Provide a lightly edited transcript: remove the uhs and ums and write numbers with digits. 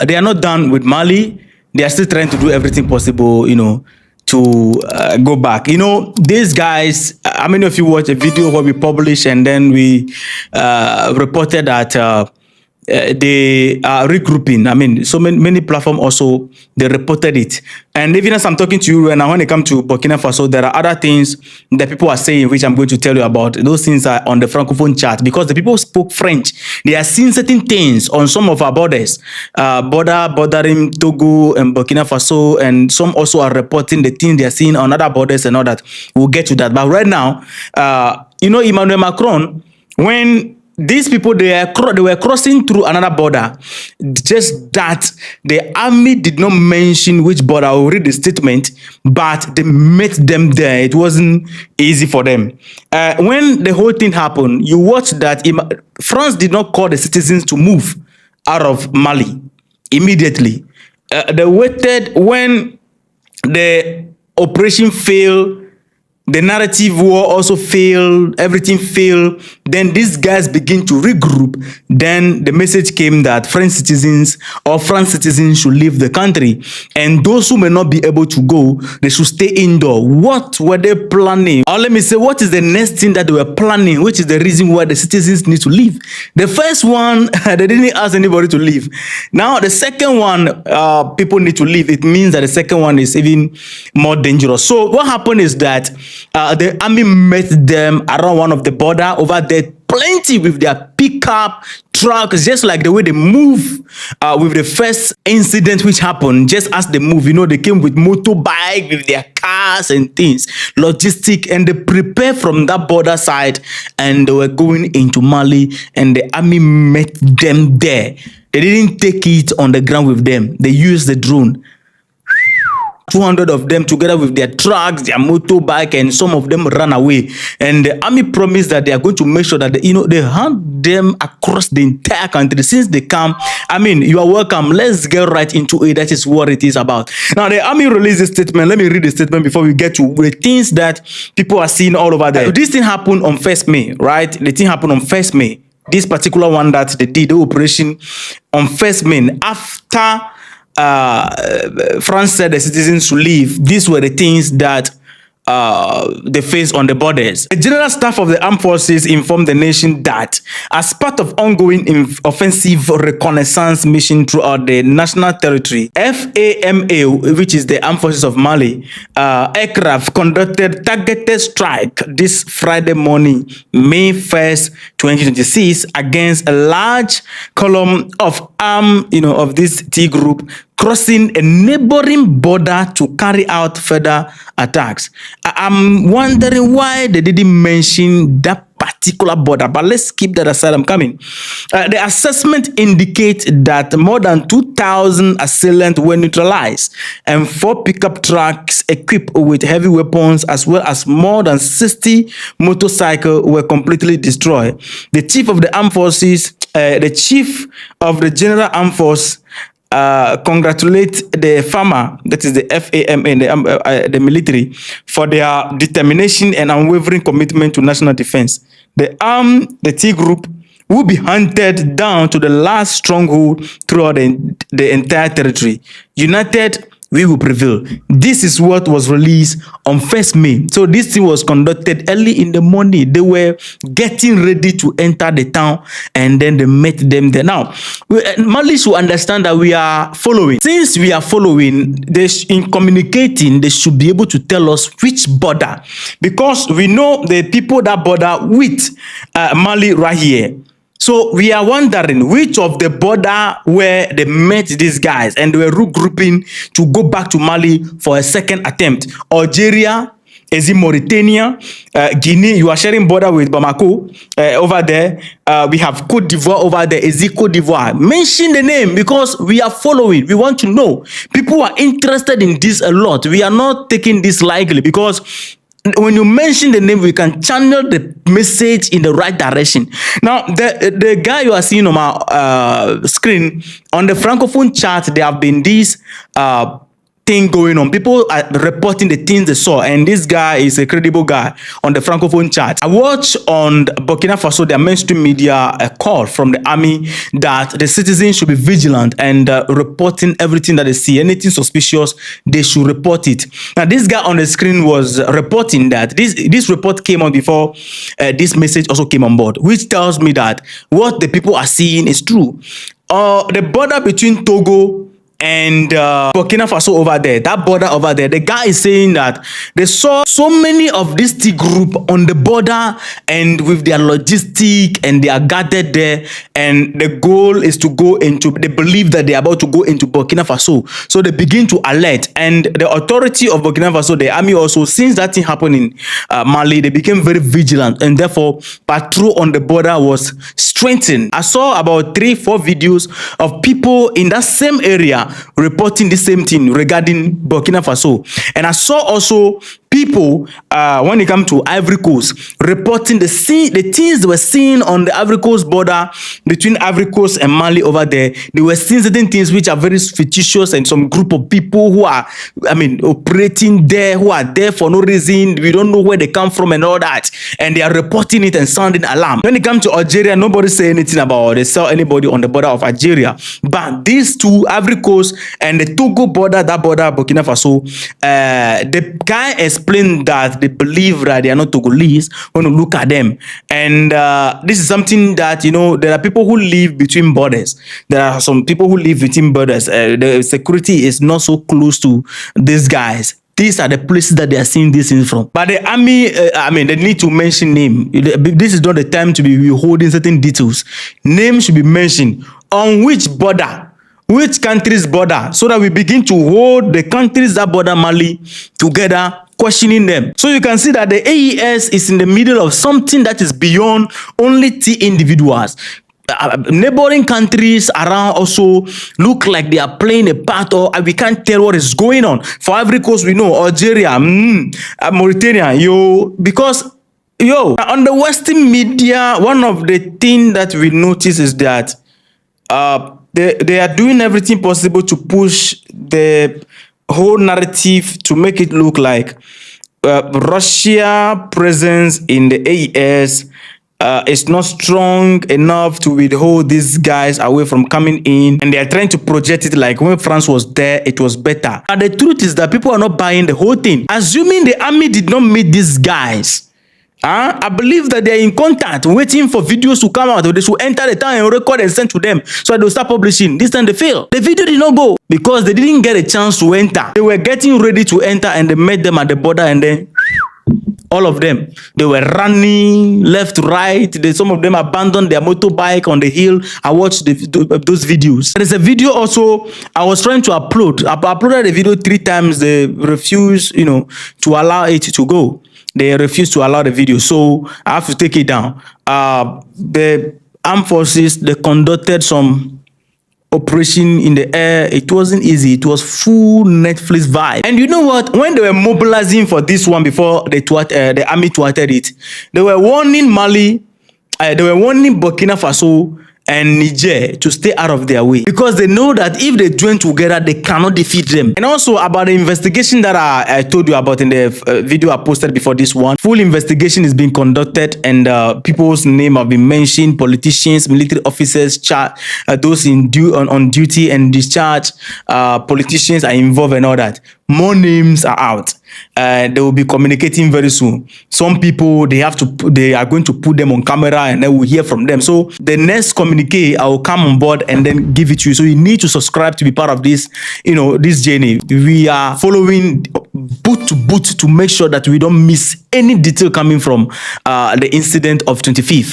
they are not done with Mali. They are still trying to do everything possible, to go back. These guys, how many of you watched a video where we published and then we reported that they are regrouping? I mean, so many platforms also, they reported it. And even as I'm talking to you right now, when it comes to Burkina Faso, there are other things that people are saying, which I'm going to tell you about. Those things are on the Francophone chat because the people spoke French. They are seeing certain things on some of our borders, bordering Togo and Burkina Faso, and some also are reporting the things they are seeing on other borders and all that. We'll get to that. But right now, Emmanuel Macron, when these people, they were crossing through another border, just that the army did not mention which border. I will read the statement, but they met them there. It wasn't easy for them. When the whole thing happened, you watched that France did not call the citizens to move out of Mali immediately. They waited when the operation failed. The narrative war also failed, everything failed. Then these guys begin to regroup. Then the message came that French citizens or France citizens should leave the country. And those who may not be able to go, they should stay indoor. What were they planning? Or let me say, what is the next thing that they were planning, which is the reason why the citizens need to leave? The first one, they didn't ask anybody to leave. Now, the second one, people need to leave. It means that the second one is even more dangerous. So what happened is that the army met them around one of the border over there, plenty with their pickup trucks, just like the way they move with the first incident which happened. Just as they move, they came with motorbike, with their cars and things, logistic, and they prepare from that border side, and they were going into Mali, and the army met them there. They didn't take it on the ground with them. They used the drone. 200 of them together with their trucks, their motorbike, and some of them ran away. And the army promised that they are going to make sure that they hunt them across the entire country. Since they come, you are welcome. Let's get right into it. That is what it is about. Now, the army released a statement. Let me read the statement before we get to the things that people are seeing all over there. This thing happened on 1st May, right? The thing happened on 1st May. This particular one that they did, the operation on 1st May, after France said the citizens should leave. These were the things that they face on the borders. The General Staff of the Armed Forces informed the nation that as part of ongoing offensive reconnaissance mission throughout the national territory, FAMA, which is the Armed Forces of Mali, aircraft conducted targeted strike this Friday morning, May 1st, 2026, against a large column of of this T group crossing a neighboring border to carry out further attacks. I'm wondering why they didn't mention that particular border, but let's keep that aside. I'm coming. The assessment indicates that more than 2,000 assailants were neutralized and 4 pickup trucks equipped with heavy weapons, as well as more than 60 motorcycles, were completely destroyed. The chief of the armed forces, the chief of the General Armed Force, congratulate the farmer, that is the FAMA, and the military, for their determination and unwavering commitment to national defense. The T group will be hunted down to the last stronghold throughout the entire territory. United, we will prevail. This is what was released on 1st May. So this thing was conducted early in the morning. They were getting ready to enter the town, and then they met them there. Now, Mali should understand that we are following. Since we are following, in communicating, they should be able to tell us which border, because we know the people that border with Mali right here. So we are wondering which of the border where they met these guys and they were regrouping to go back to Mali for a second attempt. Algeria, is it Mauritania, Guinea? You are sharing border with Bamako over there. We have Cote d'Ivoire over there. Is it Cote d'Ivoire? Mention the name, because we are following. We want to know. People are interested in this a lot. We are not taking this lightly, because when you mention the name, we can channel the message in the right direction. Now, the guy you are seeing on my screen, on the Francophone chat, there have been these thing going on. People are reporting the things they saw, and this guy is a credible guy on the Francophone chat. I watched on Burkina Faso, their mainstream media, a call from the army that the citizens should be vigilant and reporting everything that they see. Anything suspicious, they should report it. Now, this guy on the screen was reporting that this report came on before this message also came on board, which tells me that what the people are seeing is true. The border between Togo and Burkina Faso over there, that border over there, the guy is saying that they saw so many of this T group on the border and with their logistic, and they are gathered there, and the goal is to go into, they believe that they are about to go into Burkina Faso. So they begin to alert, and the authority of Burkina Faso, the army also, since that thing happened in Mali, they became very vigilant, and therefore patrol on the border was strengthened. I saw about 3-4 videos of people in that same area reporting the same thing regarding Burkina Faso. And I saw also people, when it comes to Ivory Coast, reporting the things they were seeing on the Ivory Coast border between Ivory Coast and Mali over there. They were seeing certain things which are very fictitious, and some group of people who are, operating there, who are there for no reason. We don't know where they come from and all that. And they are reporting it and sounding alarm. When it comes to Algeria, nobody say anything about they sell anybody on the border of Algeria. But these two, Ivory Coast and the Togo border, that border, Burkina Faso, the guy explained that they believe that they are not Togolese when you look at them. And this is something that, there are people who live between borders. There are some people who live between borders. The security is not so close to these guys. These are the places that they are seeing these things from. But the army, they need to mention name. This is not the time to be holding certain details. Name should be mentioned. On which border, which country's border, so that we begin to hold the countries that border Mali together, questioning them. So you can see that the AES is in the middle of something that is beyond only T individuals. Neighboring countries around also look like they are playing a part, or we can't tell what is going on. For Ivory Coast, we know Algeria, Mauritania, because on the Western media, one of the things that we notice is that they are doing everything possible to push the whole narrative to make it look like Russia presence in the AES is not strong enough to withhold these guys away from coming in, and they are trying to project it like when France was there, it was better. And the truth is that people are not buying the whole thing. Assuming the army did not meet these guys, I believe that they are in contact, waiting for videos to come out. They should enter the town and record and send to them, so they'll start publishing. This time they failed. The video did not go because they didn't get a chance to enter. They were getting ready to enter, and they met them at the border, and then all of them, they were running left, right. Some of them abandoned their motorbike on the hill. I watched those videos. There's a video also I was trying to upload. I uploaded the video 3 times. They refused, to allow it to go. They refused to allow the video, so I have to take it down. The armed forces, they conducted some operation in the air. It wasn't easy. It was full Netflix vibe. And you know what? When they were mobilizing for this one before the army thwarted it, they were warning Mali, they were warning Burkina Faso and Niger to stay out of their way, because they know that if they join together, they cannot defeat them. And also about the investigation that I told you about in the video I posted before this one. Full investigation is being conducted, and people's name have been mentioned, politicians, military officers, those on duty and discharge, politicians are involved and all that. More names are out. They will be communicating very soon. Some people, they are going to put them on camera, and then we'll hear from them. So the next communique, I will come on board and then give it to you. So you need to subscribe to be part of this, this journey. We are following boot to boot to make sure that we don't miss any detail coming from the incident of 25th.